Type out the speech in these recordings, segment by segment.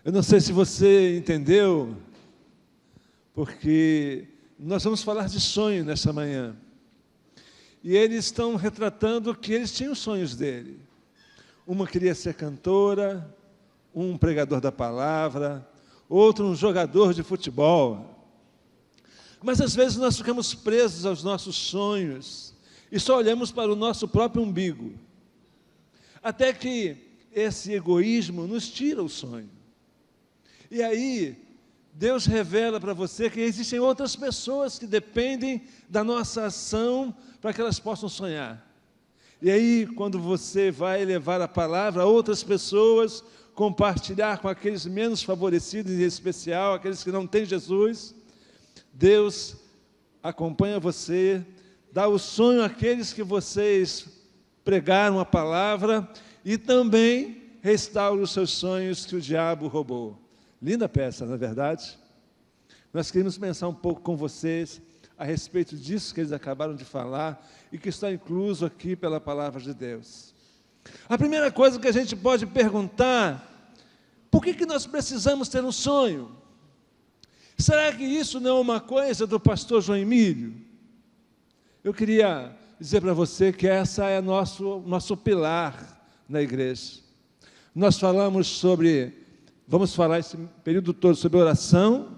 Eu não sei se você entendeu, porque nós vamos falar de sonho nessa manhã. E eles estão retratando que eles tinham sonhos dele. Uma queria ser cantora, um pregador da palavra, outro um jogador de futebol. Mas às vezes nós ficamos presos aos nossos sonhos e só olhamos para o nosso próprio umbigo. Até que esse egoísmo nos tira o sonho. E aí, Deus revela para você que existem outras pessoas que dependem da nossa ação para que elas possam sonhar. E aí, quando você vai levar a palavra a outras pessoas, compartilhar com aqueles menos favorecidos, em especial, aqueles que não têm Jesus, Deus acompanha você, dá o sonho àqueles que vocês pregaram a palavra e também restaura os seus sonhos que o diabo roubou. Linda peça, não é verdade? Nós queremos pensar um pouco com vocês a respeito disso que eles acabaram de falar e que está incluso aqui pela palavra de Deus. A primeira coisa que a gente pode perguntar, por que nós precisamos ter um sonho? Será que isso não é uma coisa do pastor João Emílio? Eu queria dizer para você que essa é nosso pilar na igreja. Nós vamos falar esse período todo sobre oração,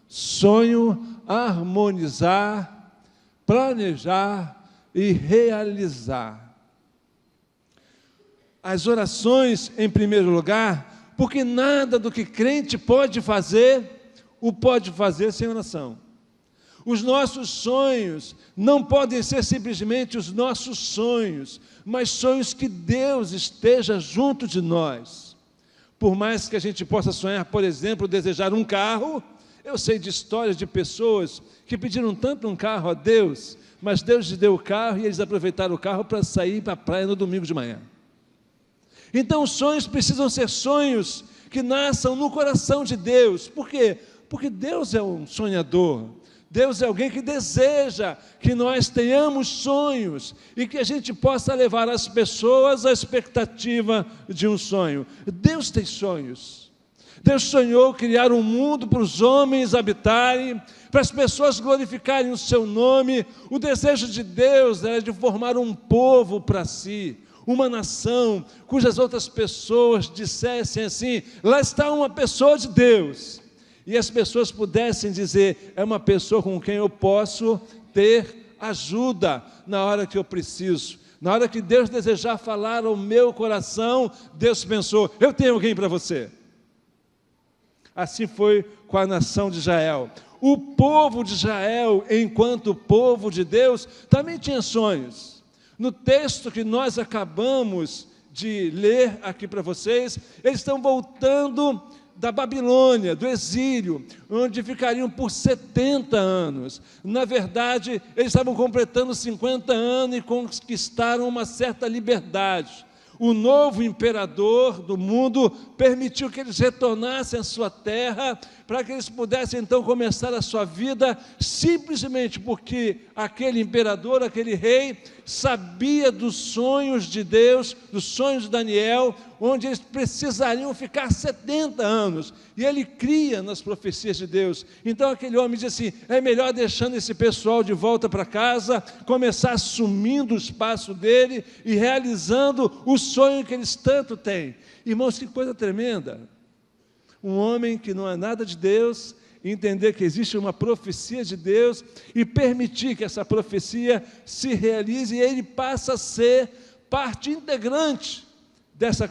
sonho, harmonizar, planejar e realizar. As orações em primeiro lugar, porque nada do que crente pode fazer sem oração. Os nossos sonhos não podem ser simplesmente os nossos sonhos, mas sonhos que Deus esteja junto de nós. Por mais que a gente possa sonhar, por exemplo, desejar um carro, eu sei de histórias de pessoas que pediram tanto um carro a Deus, mas Deus lhes deu o carro e eles aproveitaram o carro para sair para a praia no domingo de manhã. Então os sonhos precisam ser sonhos que nasçam no coração de Deus. Por quê? Porque Deus é um sonhador. Deus é alguém que deseja que nós tenhamos sonhos e que a gente possa levar as pessoas à expectativa de um sonho. Deus tem sonhos. Deus sonhou criar um mundo para os homens habitarem, para as pessoas glorificarem o seu nome. O desejo de Deus era de formar um povo para si, uma nação, cujas outras pessoas dissessem assim: lá está uma pessoa de Deus. E as pessoas pudessem dizer: é uma pessoa com quem eu posso ter ajuda na hora que eu preciso. Na hora que Deus desejar falar ao meu coração, Deus pensou: eu tenho alguém para você. Assim foi com a nação de Israel. O povo de Israel, enquanto povo de Deus, também tinha sonhos. No texto que nós acabamos de ler aqui para vocês, eles estão voltando da Babilônia, do exílio, onde ficariam por 70 anos. Na verdade, eles estavam completando 50 anos e conquistaram uma certa liberdade. O novo imperador do mundo permitiu que eles retornassem à sua terra, para que eles pudessem então começar a sua vida, simplesmente porque aquele imperador, aquele rei, sabia dos sonhos de Deus, dos sonhos de Daniel, onde eles precisariam ficar 70 anos, e ele cria nas profecias de Deus. Então aquele homem diz assim: é melhor deixando esse pessoal de volta para casa, começar assumindo o espaço dele e realizando o sonho que eles tanto têm. Irmãos, que coisa tremenda! Um homem que não é nada de Deus, entender que existe uma profecia de Deus e permitir que essa profecia se realize, e ele passa a ser parte integrante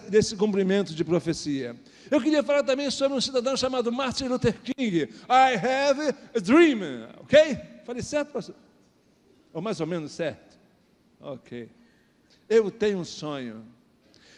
desse cumprimento de profecia. Eu queria falar também sobre um cidadão chamado Martin Luther King. I have a dream, ok? Falei certo, pastor? Ou mais ou menos certo? Ok. Eu tenho um sonho.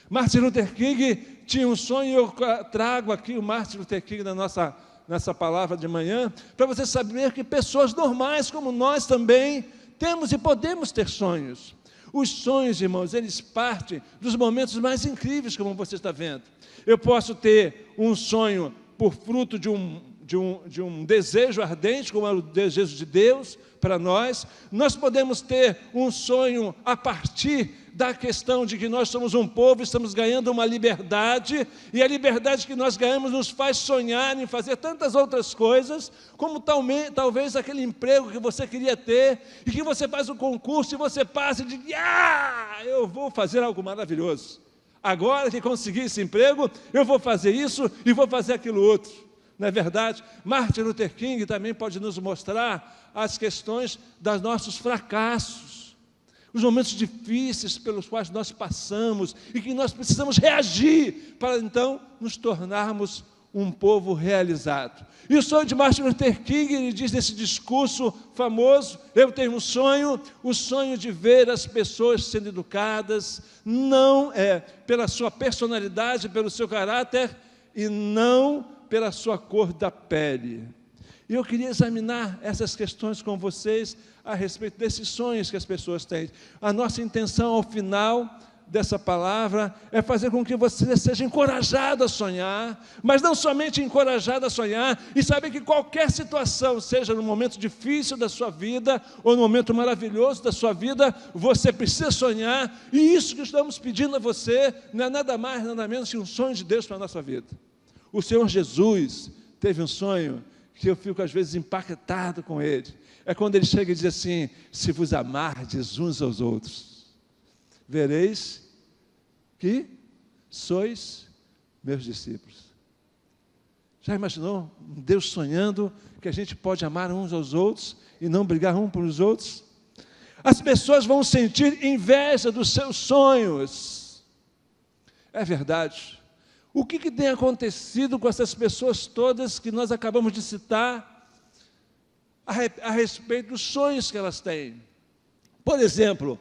Martin Luther King tinha um sonho, e eu trago aqui o Martin Luther King nessa palavra de manhã, para você saber que pessoas normais como nós também temos e podemos ter sonhos. Os sonhos, irmãos, eles partem dos momentos mais incríveis, como você está vendo. Eu posso ter um sonho por fruto de um de um desejo ardente, como é o desejo de Deus para nós. Nós podemos ter um sonho a partir da questão de que nós somos um povo, estamos ganhando uma liberdade, e a liberdade que nós ganhamos nos faz sonhar em fazer tantas outras coisas, como talvez aquele emprego que você queria ter, e que você faz um concurso e você passa e diz: eu vou fazer algo maravilhoso. Agora que consegui esse emprego, eu vou fazer isso e vou fazer aquilo outro. Não é verdade? Martin Luther King também pode nos mostrar as questões dos nossos fracassos, os momentos difíceis pelos quais nós passamos e que nós precisamos reagir para então nos tornarmos um povo realizado. E o sonho de Martin Luther King, ele diz nesse discurso famoso: eu tenho um sonho, o sonho de ver as pessoas sendo educadas, não pela sua personalidade, pelo seu caráter, e não pela sua cor da pele. E eu queria examinar essas questões com vocês a respeito desses sonhos que as pessoas têm. A nossa intenção, ao final dessa palavra, é fazer com que você seja encorajado a sonhar, mas não somente encorajado a sonhar, e saber que qualquer situação, seja no momento difícil da sua vida, ou no momento maravilhoso da sua vida, você precisa sonhar, e isso que estamos pedindo a você, não é nada mais, nada menos que um sonho de Deus para a nossa vida. O Senhor Jesus teve um sonho que eu fico às vezes impactado com ele. É quando ele chega e diz assim: se vos amardes uns aos outros, vereis que sois meus discípulos. Já imaginou um Deus sonhando que a gente pode amar uns aos outros e não brigar uns pelos outros? As pessoas vão sentir inveja dos seus sonhos. É verdade. O que tem acontecido com essas pessoas todas que nós acabamos de citar a respeito dos sonhos que elas têm? Por exemplo,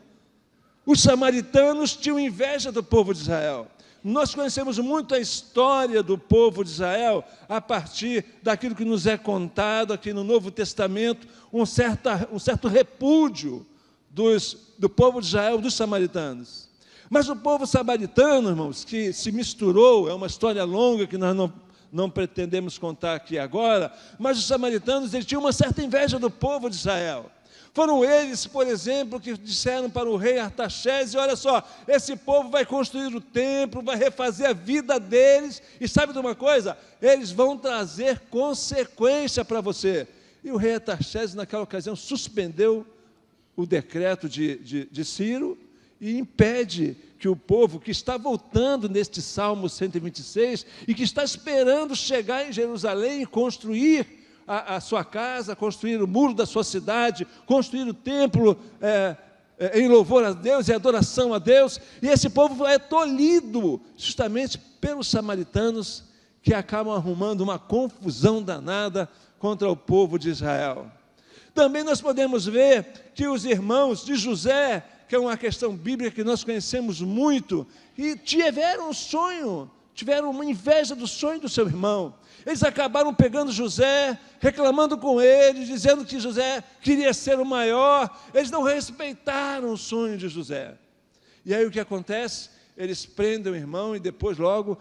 os samaritanos tinham inveja do povo de Israel. Nós conhecemos muito a história do povo de Israel a partir daquilo que nos é contado aqui no Novo Testamento, um certo repúdio do povo de Israel, dos samaritanos. Mas o povo samaritano, irmãos, que se misturou, é uma história longa que nós não pretendemos contar aqui agora, mas os samaritanos, eles tinham uma certa inveja do povo de Israel. Foram eles, por exemplo, que disseram para o rei Artaxerxes: olha só, esse povo vai construir o templo, vai refazer a vida deles, e sabe de uma coisa? Eles vão trazer consequência para você. E o rei Artaxerxes, naquela ocasião, suspendeu o decreto de Ciro, e impede que o povo que está voltando neste Salmo 126 e que está esperando chegar em Jerusalém e construir a sua casa, construir o muro da sua cidade, construir o templo em louvor a Deus e adoração a Deus, e esse povo é tolhido justamente pelos samaritanos, que acabam arrumando uma confusão danada contra o povo de Israel. Também nós podemos ver que os irmãos de José, que é uma questão bíblica que nós conhecemos muito, e tiveram um sonho, tiveram uma inveja do sonho do seu irmão. Eles acabaram pegando José, reclamando com ele, dizendo que José queria ser o maior. Eles não respeitaram o sonho de José. E aí o que acontece? Eles prendem o irmão e depois logo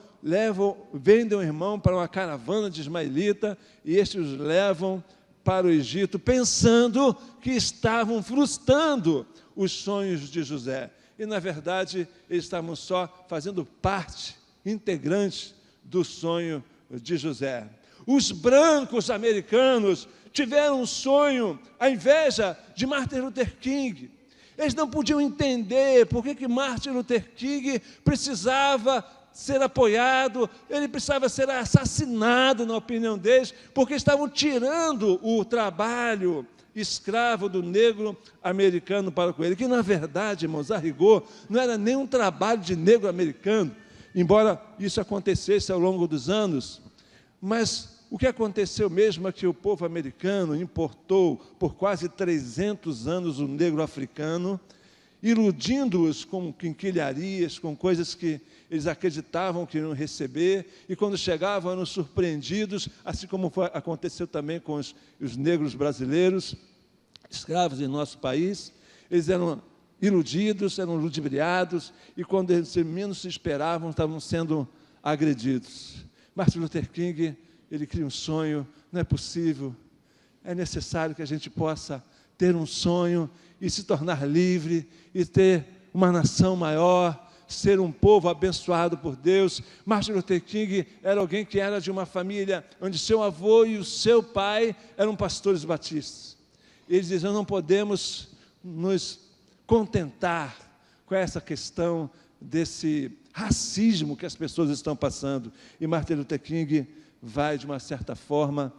vendem o irmão para uma caravana de ismaelita, e estes os levam para o Egito, pensando que estavam frustrando os sonhos de José. E, na verdade, eles estavam só fazendo parte integrante do sonho de José. Os brancos americanos tiveram um sonho, a inveja de Martin Luther King. Eles não podiam entender por que Martin Luther King precisava ser apoiado, ele precisava ser assassinado, na opinião deles, porque estavam tirando o trabalho escravo do negro americano para com ele, que na verdade, irmãos, a rigor, não era nem um trabalho de negro americano, embora isso acontecesse ao longo dos anos. Mas o que aconteceu mesmo é que o povo americano importou por quase 300 anos o negro africano, iludindo-os com quinquilharias, com coisas que eles acreditavam que iriam receber, e quando chegavam eram surpreendidos, assim como aconteceu também com os negros brasileiros, escravos em nosso país. Eles eram iludidos, eram ludibriados, e quando eles menos se esperavam, estavam sendo agredidos. Martin Luther King ele cria um sonho, não é possível. É necessário que a gente possa ter um sonho e se tornar livre e ter uma nação maior, ser um povo abençoado por Deus. Martin Luther King era alguém que era de uma família onde seu avô e o seu pai eram pastores batistas. Eles diziam, não podemos nos contentar com essa questão desse racismo que as pessoas estão passando. E Martin Luther King vai, de uma certa forma,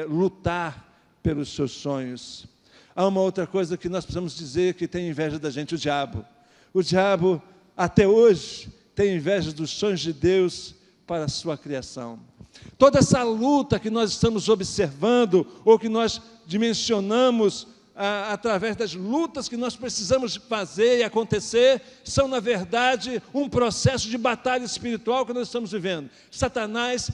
lutar pelos seus sonhos. Há uma outra coisa que nós precisamos dizer que tem inveja da gente, o diabo. O diabo, até hoje, tem inveja dos sonhos de Deus para a sua criação. Toda essa luta que nós estamos observando, ou que nós dimensionamos através das lutas que nós precisamos fazer e acontecer, são, na verdade, um processo de batalha espiritual que nós estamos vivendo. Satanás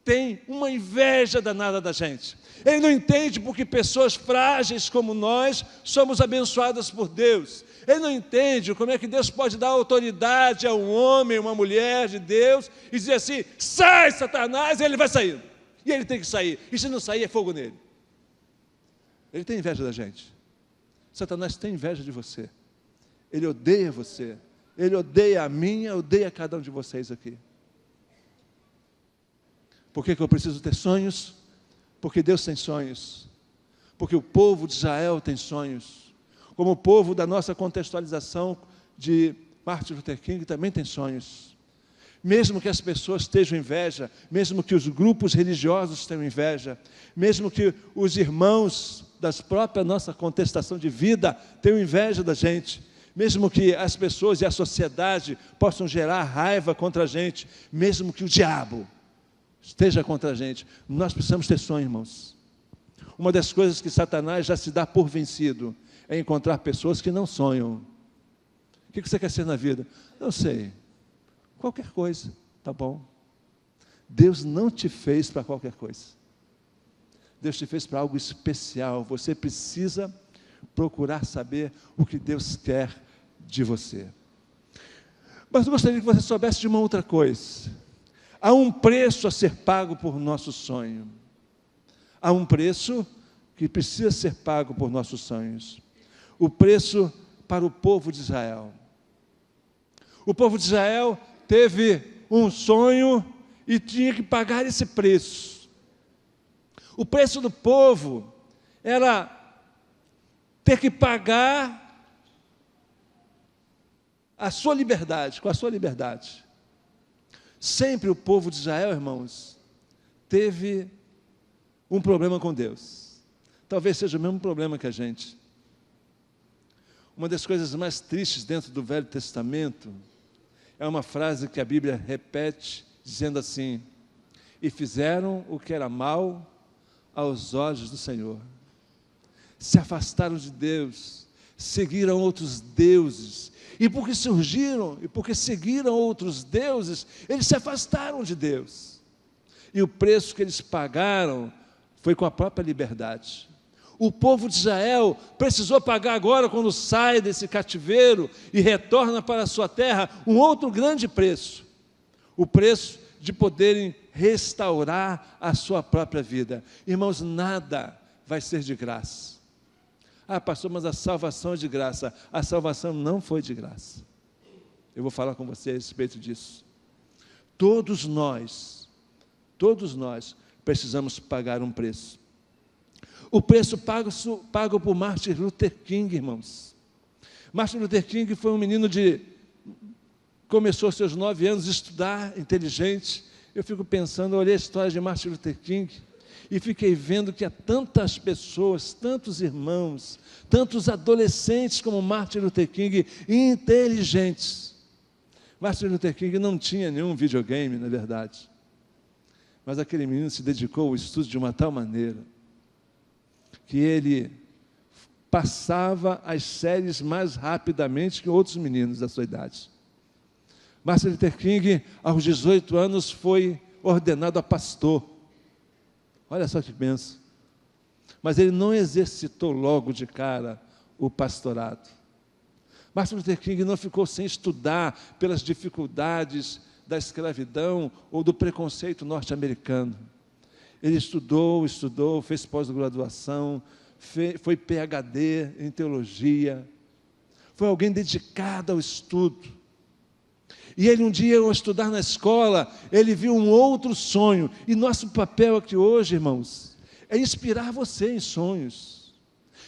tem uma inveja danada da gente. Ele não entende porque pessoas frágeis como nós somos abençoadas por Deus. Ele não entende como é que Deus pode dar autoridade a um homem, uma mulher de Deus, e dizer assim, sai Satanás, e ele vai sair. E ele tem que sair, e se não sair é fogo nele. Ele tem inveja da gente. Satanás tem inveja de você. Ele odeia você. Ele odeia a mim, odeia cada um de vocês aqui. Por que eu preciso ter sonhos? Porque Deus tem sonhos. Porque o povo de Israel tem sonhos. Como o povo da nossa contextualização de Martin Luther King também tem sonhos. Mesmo que as pessoas estejam inveja, mesmo que os grupos religiosos tenham inveja, mesmo que os irmãos das próprias nossa contestação de vida tenham inveja da gente, mesmo que as pessoas e a sociedade possam gerar raiva contra a gente, mesmo que o diabo esteja contra a gente, nós precisamos ter sonho, irmãos. Uma das coisas que Satanás já se dá por vencido é encontrar pessoas que não sonham. O que você quer ser na vida? Não sei. Qualquer coisa, tá bom. Deus não te fez para qualquer coisa. Deus te fez para algo especial. Você precisa procurar saber o que Deus quer de você. Mas eu gostaria que você soubesse de uma outra coisa. Há um preço a ser pago por nosso sonho. Há um preço que precisa ser pago por nossos sonhos. O preço para o povo de Israel. O povo de Israel teve um sonho e tinha que pagar esse preço. O preço do povo era ter que pagar a sua liberdade, com a sua liberdade. Sempre o povo de Israel, irmãos, teve um problema com Deus. Talvez seja o mesmo problema que a gente. Uma das coisas mais tristes dentro do Velho Testamento é uma frase que a Bíblia repete, dizendo assim: e fizeram o que era mal aos olhos do Senhor. Se afastaram de Deus, seguiram outros deuses, e porque surgiram, e porque seguiram outros deuses, eles se afastaram de Deus. E o preço que eles pagaram foi com a própria liberdade. O povo de Israel precisou pagar agora, quando sai desse cativeiro e retorna para a sua terra, um outro grande preço. O preço de poderem restaurar a sua própria vida. Irmãos, nada vai ser de graça. Ah, pastor, mas a salvação é de graça. A salvação não foi de graça. Eu vou falar com você a respeito disso. Todos nós precisamos pagar um preço. O preço pago por Martin Luther King, irmãos. Martin Luther King foi um menino começou aos seus 9 anos a estudar, inteligente. Eu fico pensando, olhei a história de Martin Luther King e fiquei vendo que há tantas pessoas, tantos irmãos, tantos adolescentes como Martin Luther King, inteligentes. Martin Luther King não tinha nenhum videogame, na verdade. Mas aquele menino se dedicou ao estudo de uma tal maneira que ele passava as séries mais rapidamente que outros meninos da sua idade. Martin Luther King, aos 18 anos, foi ordenado a pastor. Olha só que bênção. Mas ele não exercitou logo de cara o pastorado. Martin Luther King não ficou sem estudar pelas dificuldades da escravidão ou do preconceito norte-americano. Ele estudou, fez pós-graduação, foi PhD em teologia, foi alguém dedicado ao estudo. E ele um dia, ao estudar na escola, ele viu um outro sonho. E nosso papel aqui hoje, irmãos, é inspirar você em sonhos.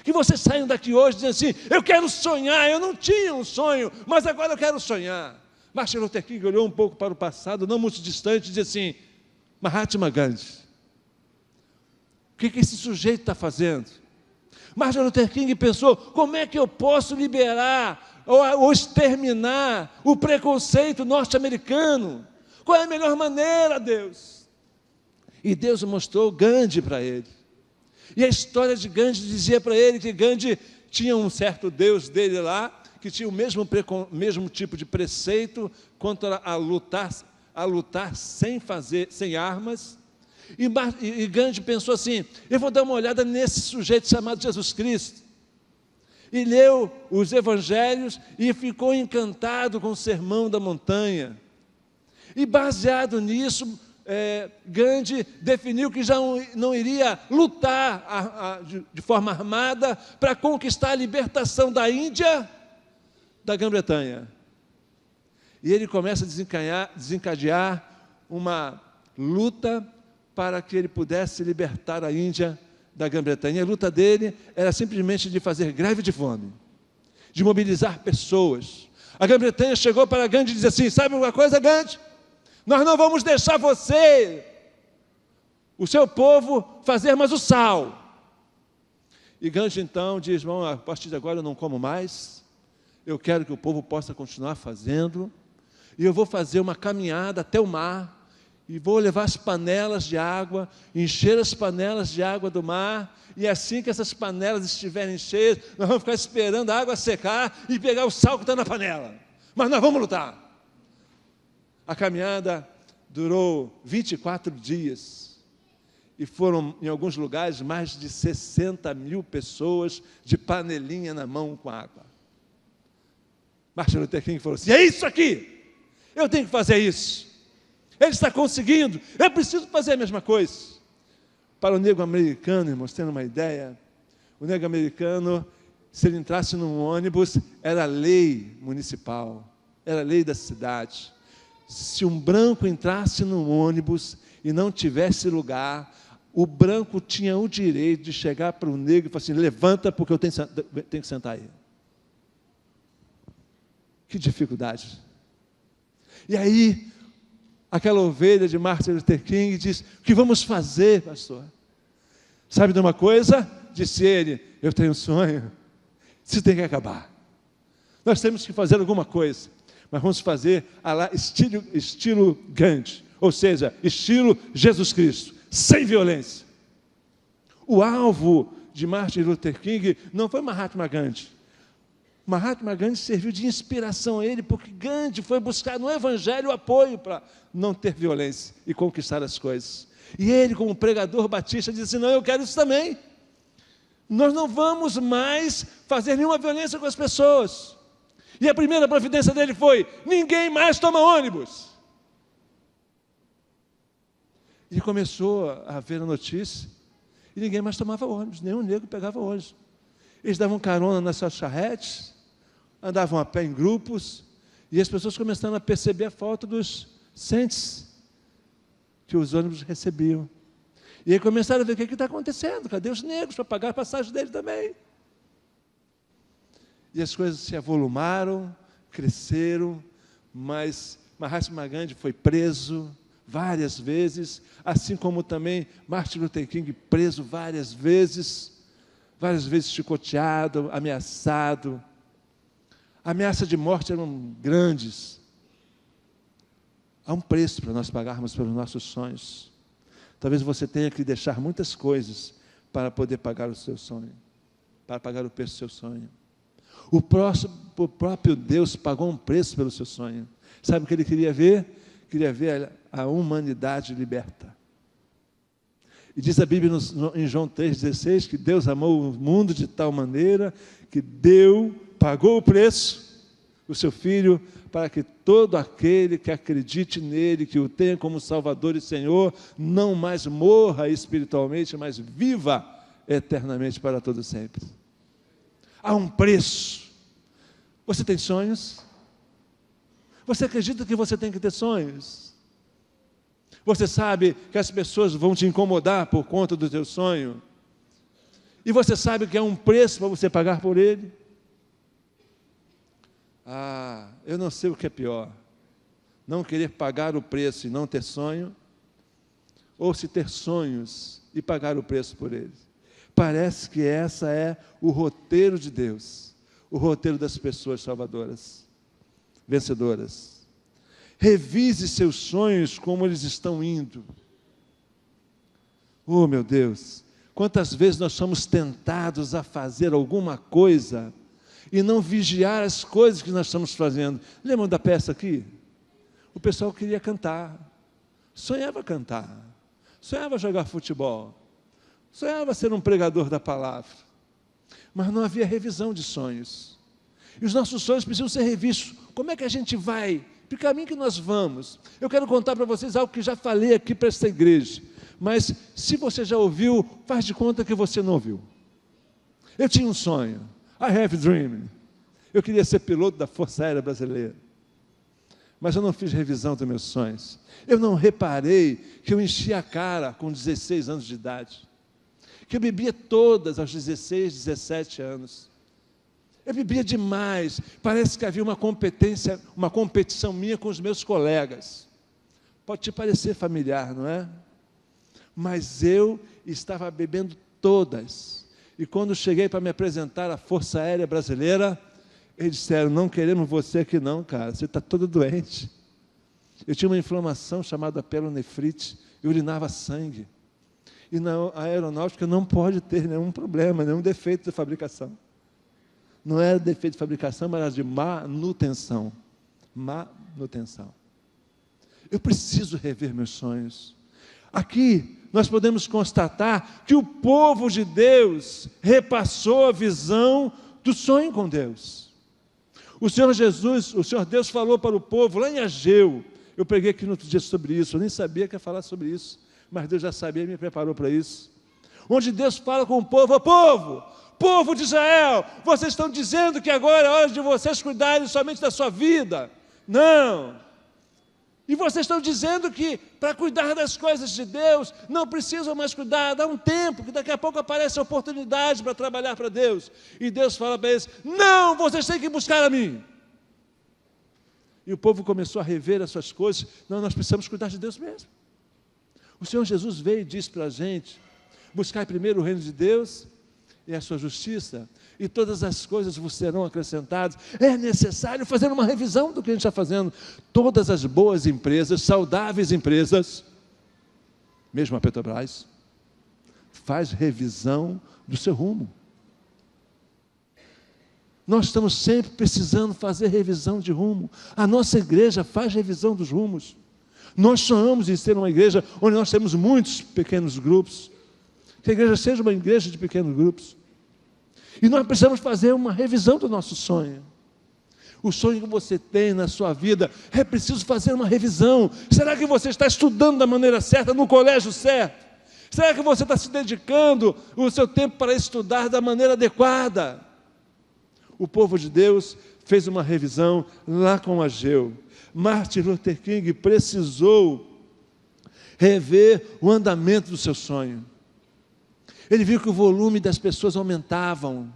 Que vocês saiam daqui hoje dizendo assim: eu quero sonhar, eu não tinha um sonho, mas agora eu quero sonhar. Martin Luther King olhou um pouco para o passado, não muito distante, e disse assim: Mahatma Gandhi, o que esse sujeito está fazendo? Martin Luther King pensou: como é que eu posso liberar ou exterminar o preconceito norte-americano? Qual é a melhor maneira, Deus? E Deus mostrou Gandhi para ele. E a história de Gandhi dizia para ele que Gandhi tinha um certo Deus dele lá, que tinha o mesmo tipo de preceito quanto a lutar sem armas. E Gandhi pensou assim: eu vou dar uma olhada nesse sujeito chamado Jesus Cristo. E leu os evangelhos e ficou encantado com o Sermão da Montanha. E baseado nisso, Gandhi definiu que já não iria lutar de forma armada para conquistar a libertação da Índia da Grã-Bretanha. E ele começa a desencadear uma luta para que ele pudesse libertar a Índia da Grã-Bretanha. A luta dele era simplesmente de fazer greve de fome, de mobilizar pessoas. A Grã-Bretanha chegou para Gandhi e disse assim: sabe uma coisa, Gandhi? Nós não vamos deixar você, o seu povo, fazer mais o sal. E Gandhi então diz: bom, a partir de agora eu não como mais, eu quero que o povo possa continuar fazendo, e eu vou fazer uma caminhada até o mar, e vou levar as panelas de água, encher as panelas de água do mar, e assim que essas panelas estiverem cheias, nós vamos ficar esperando a água secar e pegar o sal que está na panela. Mas nós vamos lutar. A caminhada durou 24 dias, e foram, em alguns lugares, mais de 60 mil pessoas de panelinha na mão com água. Martin Luther King falou assim: é isso aqui, eu tenho que fazer isso. Ele está conseguindo, eu preciso fazer a mesma coisa. Para o negro americano, irmãos, tendo uma ideia, o negro americano, se ele entrasse num ônibus, era lei municipal, era lei da cidade. Se um branco entrasse num ônibus e não tivesse lugar, o branco tinha o direito de chegar para o negro e falar assim: levanta, porque eu tenho que sentar aí. Que dificuldade. E aí, aquela ovelha de Martin Luther King diz: o que vamos fazer, pastor? Sabe de uma coisa? Disse ele: eu tenho um sonho, isso tem que acabar. Nós temos que fazer alguma coisa, mas vamos fazer estilo Gandhi, ou seja, estilo Jesus Cristo, sem violência. O alvo de Martin Luther King não foi Mahatma Gandhi. Mahatma Gandhi serviu de inspiração a ele, porque Gandhi foi buscar no Evangelho apoio para não ter violência e conquistar as coisas. E ele, como pregador batista, disse: não, eu quero isso também. Nós não vamos mais fazer nenhuma violência com as pessoas. E a primeira providência dele foi: ninguém mais toma ônibus. E começou a ver a notícia, e ninguém mais tomava ônibus, nenhum negro pegava ônibus. Eles davam carona nas suas charretes, andavam a pé em grupos, e as pessoas começaram a perceber a falta dos centes que os ônibus recebiam. E aí começaram a ver: o que está acontecendo? Cadê os negros para pagar a passagem deles também? E as coisas se avolumaram, cresceram, mas Mahatma Gandhi foi preso várias vezes, assim como também Martin Luther King preso várias vezes chicoteado, ameaçado. A ameaça de morte eram grandes. Há um preço para nós pagarmos pelos nossos sonhos. Talvez você tenha que deixar muitas coisas para poder pagar o seu sonho, para pagar o preço do seu sonho. O próprio Deus pagou um preço pelo seu sonho. Sabe o que ele queria ver? Queria ver a humanidade liberta. E diz a Bíblia em João 3,16 que Deus amou o mundo de tal maneira que pagou o preço o seu Filho, para que todo aquele que acredite nele, que o tenha como Salvador e Senhor, não mais morra espiritualmente, mas viva eternamente para todo sempre. Há um preço. Você tem sonhos? Você acredita que você tem que ter sonhos? Você sabe que as pessoas vão te incomodar por conta do teu sonho? E você sabe que há um preço para você pagar por ele? Eu não sei o que é pior. Não querer pagar o preço e não ter sonho, ou se ter sonhos e pagar o preço por eles. Parece que essa é o roteiro de Deus, o roteiro das pessoas salvadoras, vencedoras. Revise seus sonhos como eles estão indo. Oh, meu Deus, quantas vezes nós somos tentados a fazer alguma coisa e não vigiar as coisas que nós estamos fazendo. Lembram da peça aqui? O pessoal queria cantar, sonhava cantar, sonhava jogar futebol, sonhava ser um pregador da palavra, mas não havia revisão de sonhos. E os nossos sonhos precisam ser revistos. Como é que a gente vai? Que caminho que nós vamos? Eu quero contar para vocês algo que já falei aqui para esta igreja, mas se você já ouviu, faz de conta que você não ouviu. Eu tinha um sonho, I have a dream. Eu queria ser piloto da Força Aérea Brasileira, mas eu não fiz revisão dos meus sonhos. Eu não reparei que eu enchi a cara com 16 anos de idade, que eu bebia todas aos 16, 17 anos. Eu bebia demais, parece que havia uma competição minha com os meus colegas. Pode te parecer familiar, não é? Mas eu estava bebendo todas. E quando cheguei para me apresentar à Força Aérea Brasileira, eles disseram: não queremos você aqui não, cara, você está todo doente. Eu tinha uma inflamação chamada pielonefrite, eu urinava sangue. E na aeronáutica não pode ter nenhum problema, nenhum defeito de fabricação. Não era defeito de fabricação, mas era de manutenção. Manutenção. Eu preciso rever meus sonhos. Aqui nós podemos constatar que o povo de Deus repassou a visão do sonho com Deus. O Senhor Jesus, o Senhor Deus falou para o povo lá em Ageu. Eu preguei aqui no outro dia sobre isso, eu nem sabia que ia falar sobre isso, mas Deus já sabia e me preparou para isso. Onde Deus fala com o povo: povo de Israel, vocês estão dizendo que agora é hora de vocês cuidarem somente da sua vida. Não. E vocês estão dizendo que para cuidar das coisas de Deus, não precisam mais cuidar, dá um tempo, que daqui a pouco aparece a oportunidade para trabalhar para Deus. E Deus fala para eles: não, vocês têm que buscar a mim. E o povo começou a rever as suas coisas. Não, nós precisamos cuidar de Deus mesmo. O Senhor Jesus veio e disse para a gente: buscai primeiro o reino de Deus e a sua justiça, e todas as coisas vos serão acrescentadas. É necessário fazer uma revisão do que a gente está fazendo. Todas as boas empresas, saudáveis empresas, mesmo a Petrobras, faz revisão do seu rumo. Nós estamos sempre precisando fazer revisão de rumo. A nossa igreja faz revisão dos rumos. Nós sonhamos em ser uma igreja onde nós temos muitos pequenos grupos, que a igreja seja uma igreja de pequenos grupos. E nós precisamos fazer uma revisão do nosso sonho. O sonho que você tem na sua vida, é preciso fazer uma revisão. Será que você está estudando da maneira certa, no colégio certo? Será que você está se dedicando o seu tempo para estudar da maneira adequada? O povo de Deus fez uma revisão lá com Ageu. Martin Luther King precisou rever o andamento do seu sonho. Ele viu que o volume das pessoas aumentavam,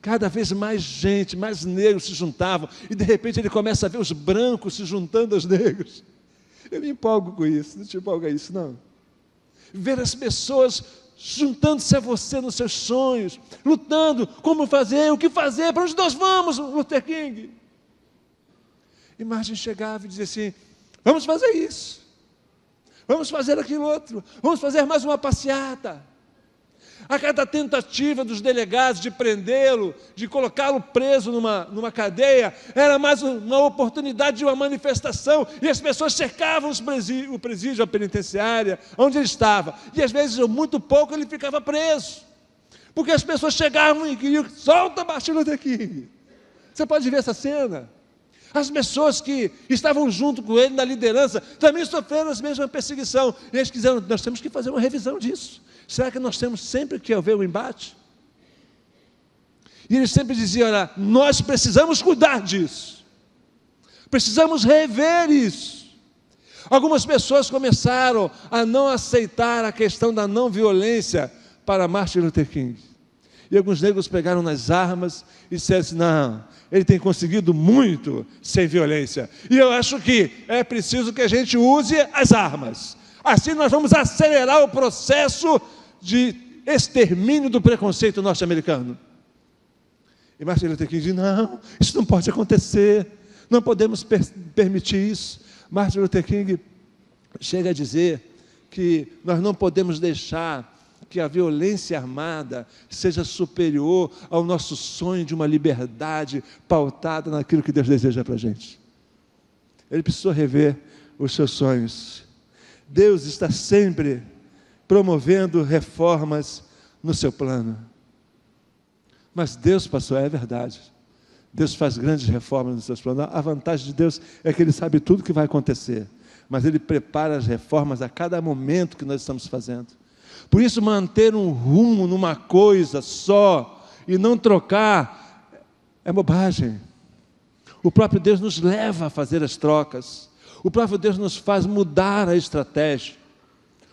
cada vez mais gente, mais negros se juntavam, e de repente ele começa a ver os brancos se juntando aos negros. Eu me empolgo com isso, não te empolga isso não? Ver as pessoas juntando-se a você nos seus sonhos, lutando, como fazer, o que fazer, para onde nós vamos, Luther King? E Martin chegava e dizia assim: vamos fazer isso, vamos fazer aquilo outro, vamos fazer mais uma passeata. A cada tentativa dos delegados de prendê-lo, de colocá-lo preso numa cadeia, era mais uma oportunidade de uma manifestação, e as pessoas cercavam o presídio, a penitenciária, onde ele estava, e às vezes, muito pouco, ele ficava preso, porque as pessoas chegavam e queriam: solta Martin Luther King. Você pode ver essa cena, As pessoas que estavam junto com ele na liderança também sofreram a mesma perseguição. E eles quiseram, nós temos que fazer uma revisão disso. Será que nós temos sempre que haver um embate? E eles sempre diziam, olha, nós precisamos cuidar disso. Precisamos rever isso. Algumas pessoas começaram a não aceitar a questão da não violência para Martin Luther King. E alguns negros pegaram nas armas e disseram assim, não, ele tem conseguido muito sem violência. E eu acho que é preciso que a gente use as armas. Assim nós vamos acelerar o processo de extermínio do preconceito norte-americano. E Martin Luther King diz, não, isso não pode acontecer, não podemos permitir isso. Martin Luther King chega a dizer que nós não podemos deixar que a violência armada seja superior ao nosso sonho de uma liberdade pautada naquilo que Deus deseja para a gente. Ele precisou rever os seus sonhos. Deus está sempre promovendo reformas no seu plano. Mas Deus, pastor, é verdade. Deus faz grandes reformas nos seus planos. A vantagem de Deus é que Ele sabe tudo o que vai acontecer. Mas Ele prepara as reformas a cada momento que nós estamos fazendo. Por isso, manter um rumo numa coisa só e não trocar é bobagem. O próprio Deus nos leva a fazer as trocas. O próprio Deus nos faz mudar a estratégia.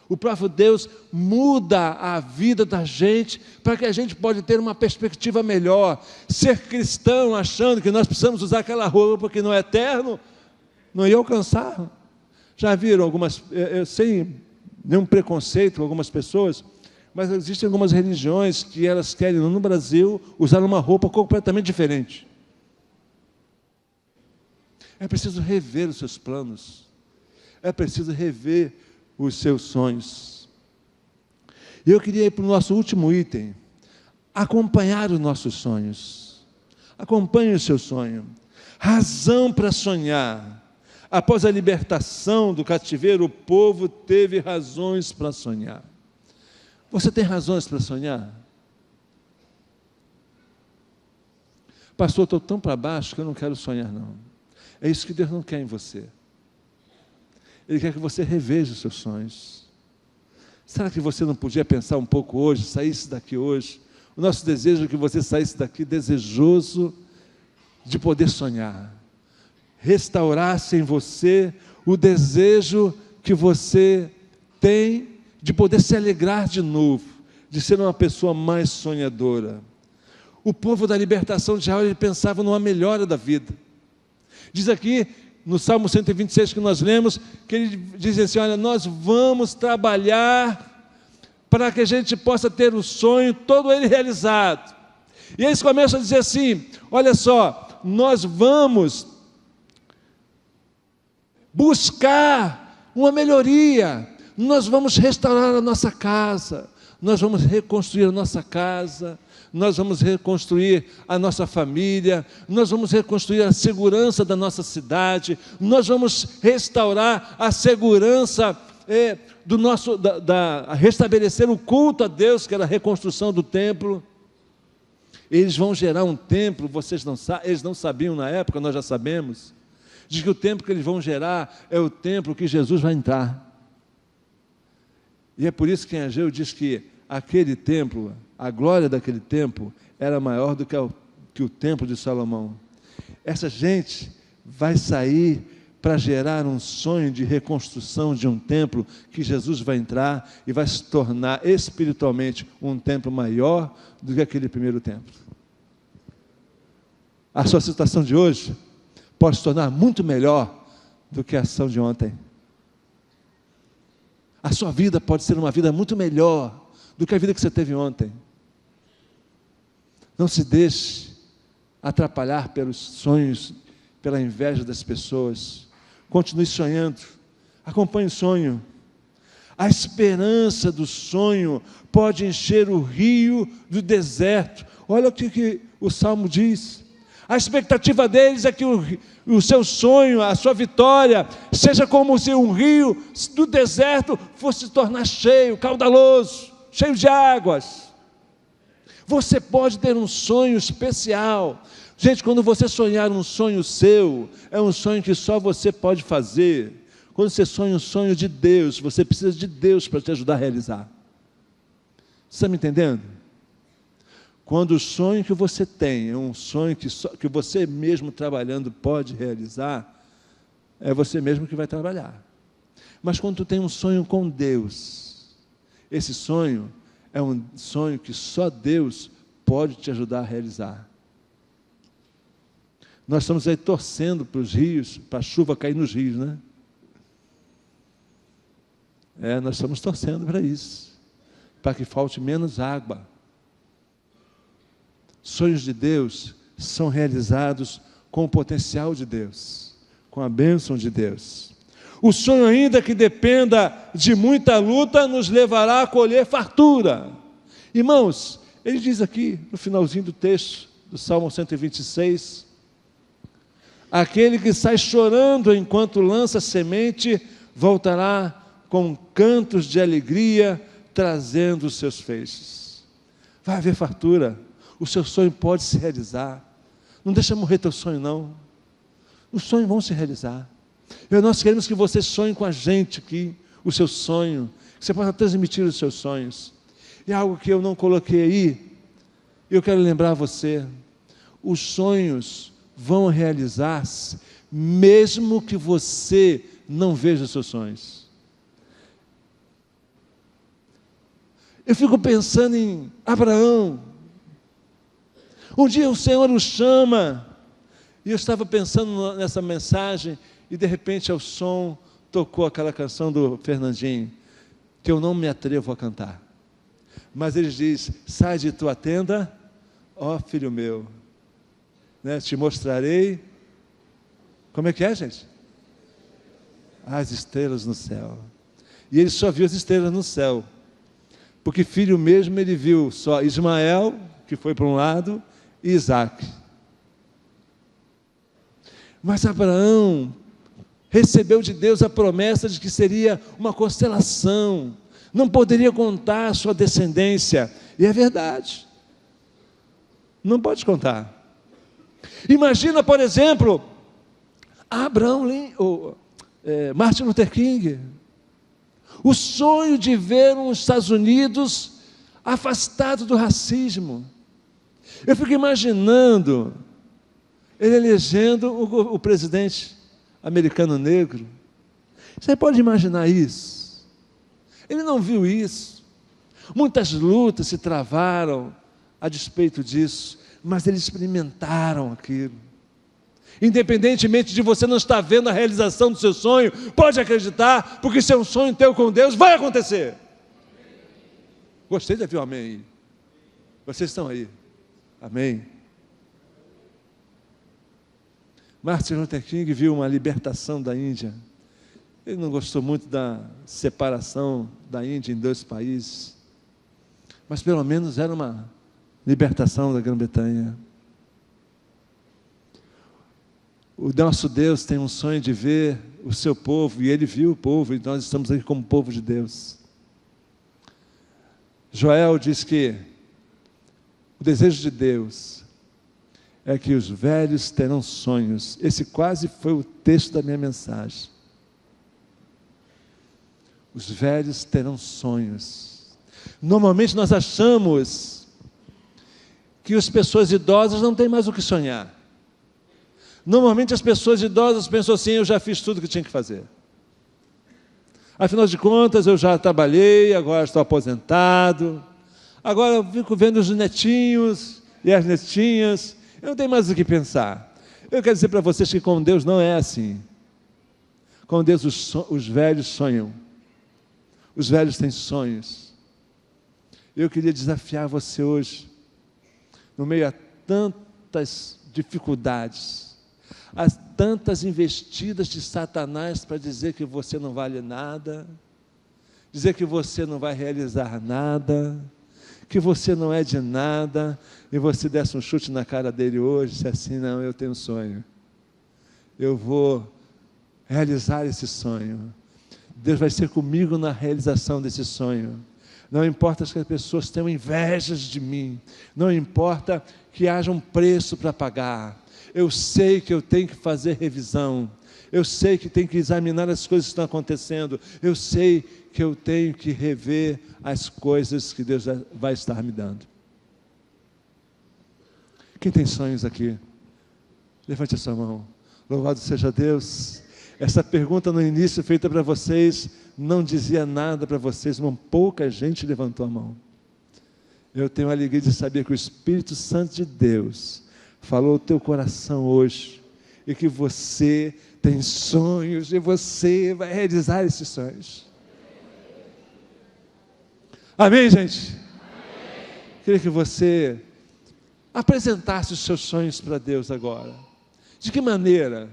O próprio Deus muda a vida da gente para que a gente pode ter uma perspectiva melhor. Ser cristão achando que nós precisamos usar aquela roupa porque não é eterno, não ia alcançar. Já viram algumas, sem nenhum preconceito com algumas pessoas, mas existem algumas religiões que elas querem, no Brasil, usar uma roupa completamente diferente. É preciso rever os seus planos. É preciso rever os seus sonhos. E eu queria ir para o nosso último item. Acompanhar os nossos sonhos. Acompanhe o seu sonho. Razão para sonhar. Após a libertação do cativeiro, o povo teve razões para sonhar. Você tem razões para sonhar? Pastor, eu estou tão para baixo que eu não quero sonhar, não. É isso que Deus não quer em você. Ele quer que você reveja os seus sonhos. Será que você não podia pensar um pouco hoje, saísse daqui hoje? O nosso desejo é que você saísse daqui desejoso de poder sonhar. Restaurasse em você o desejo que você tem de poder se alegrar de novo, de ser uma pessoa mais sonhadora. O povo da libertação de Israel, ele pensava numa melhora da vida. Diz aqui, no Salmo 126 que nós lemos, que ele diz assim, olha, nós vamos trabalhar para que a gente possa ter o sonho, todo ele realizado. E eles começam a dizer assim, olha só, nós vamos buscar uma melhoria, nós vamos restaurar a nossa casa, nós vamos reconstruir a nossa casa, nós vamos reconstruir a nossa família, nós vamos reconstruir a segurança da nossa cidade, nós vamos restaurar a segurança do nosso, restabelecer o culto a Deus, que era a reconstrução do templo. Eles vão gerar um templo, eles não sabiam na época, nós já sabemos. Diz que o templo que eles vão gerar é o templo que Jesus vai entrar. E é por isso que em Ageu diz que aquele templo, a glória daquele templo, era maior do que o templo de Salomão. Essa gente vai sair para gerar um sonho de reconstrução de um templo que Jesus vai entrar e vai se tornar espiritualmente um templo maior do que aquele primeiro templo. A sua situação de hoje pode se tornar muito melhor do que a ação de ontem. A sua vida pode ser uma vida muito melhor do que a vida que você teve ontem. Não se deixe atrapalhar pelos sonhos, pela inveja das pessoas. Continue sonhando. Acompanhe o sonho. A esperança do sonho pode encher o rio do deserto. Olha o que o Salmo diz. A expectativa deles é que o seu sonho, a sua vitória, seja como se um rio do deserto fosse se tornar cheio, caudaloso, cheio de águas. Você pode ter um sonho especial, Gente, quando você sonhar um sonho seu, é um sonho que só você pode fazer. Quando você sonha um sonho de Deus, você precisa de Deus para te ajudar a realizar. Você está me entendendo? Quando o sonho que você tem é um sonho que você mesmo trabalhando pode realizar, é você mesmo que vai trabalhar. Mas quando tu tem um sonho com Deus, esse sonho é um sonho que só Deus pode te ajudar a realizar. Nós estamos aí torcendo para os rios, para a chuva cair nos rios, né? Nós estamos torcendo para isso, para que falte menos água. Sonhos de Deus são realizados com o potencial de Deus, com a bênção de Deus. O sonho, ainda que dependa de muita luta, nos levará a colher fartura. Irmãos, ele diz aqui, no finalzinho do texto, do Salmo 126, aquele que sai chorando enquanto lança semente, voltará com cantos de alegria, trazendo os seus feixes. Vai haver fartura, o seu sonho pode se realizar. Não deixa morrer teu sonho, não. Os sonhos vão se realizar. Nós queremos que você sonhe com a gente aqui, o seu sonho, que você possa transmitir os seus sonhos. E algo que eu não coloquei aí, eu quero lembrar você, os sonhos vão realizar-se, mesmo que você não veja os seus sonhos. Eu fico pensando em Abraão. Um dia o Senhor o chama, e eu estava pensando nessa mensagem, e de repente ao som tocou aquela canção do Fernandinho, que eu não me atrevo a cantar. Mas ele diz: sai de tua tenda, ó filho meu, te mostrarei, como é que é, gente? As estrelas no céu. E ele só viu as estrelas no céu, porque filho mesmo ele viu só Ismael, que foi para um lado, e Isaac. Mas Abraão recebeu de Deus a promessa de que seria uma constelação, não poderia contar a sua descendência, e é verdade, não pode contar. Imagina, por exemplo, Martin Luther King, o sonho de ver os Estados Unidos afastado do racismo. Eu fico imaginando ele elegendo o presidente americano negro. Você pode imaginar isso? Ele não viu isso. Muitas lutas se travaram a despeito disso, mas eles experimentaram aquilo. Independentemente de você não estar vendo a realização do seu sonho, pode acreditar, porque se é um sonho teu com Deus, vai acontecer. Gostei de ouvir um amém aí. Vocês estão aí. Amém. Martin Luther King viu uma libertação da Índia. Ele não gostou muito da separação da Índia em dois países, mas pelo menos era uma libertação da Grã-Bretanha. O nosso Deus tem um sonho de ver o seu povo, e Ele viu o povo, e nós estamos aqui como povo de Deus. Joel diz que o desejo de Deus é que os velhos terão sonhos. Esse quase foi o texto da minha mensagem. Os velhos terão sonhos. Normalmente nós achamos que as pessoas idosas não têm mais o que sonhar. Normalmente as pessoas idosas pensam assim: eu já fiz tudo que tinha que fazer. Afinal de contas, eu já trabalhei, agora estou aposentado. Agora eu fico vendo os netinhos e as netinhas, eu não tenho mais o que pensar. Eu quero dizer para vocês que com Deus não é assim. Com Deus os velhos sonham. Os velhos têm sonhos. Eu queria desafiar você hoje, no meio a tantas dificuldades, há tantas investidas de Satanás para dizer que você não vale nada, dizer que você não vai realizar nada, que você não é de nada, e você desse um chute na cara dele hoje, disse assim: não, eu tenho um sonho, eu vou realizar esse sonho, Deus vai ser comigo na realização desse sonho. Não importa que as pessoas tenham invejas de mim, não importa que haja um preço para pagar, eu sei que eu tenho que fazer revisão, eu sei que tenho que examinar as coisas que estão acontecendo, eu sei que eu tenho que rever as coisas que Deus vai estar me dando. Quem tem sonhos aqui? Levante a sua mão. Louvado seja Deus. Essa pergunta no início feita para vocês não dizia nada para vocês, mas pouca gente levantou a mão. Eu tenho a alegria de saber que o Espírito Santo de Deus falou o teu coração hoje, e que você tem sonhos, e você vai realizar esses sonhos. Amém, gente? Amém. Queria que você apresentasse os seus sonhos para Deus agora. De que maneira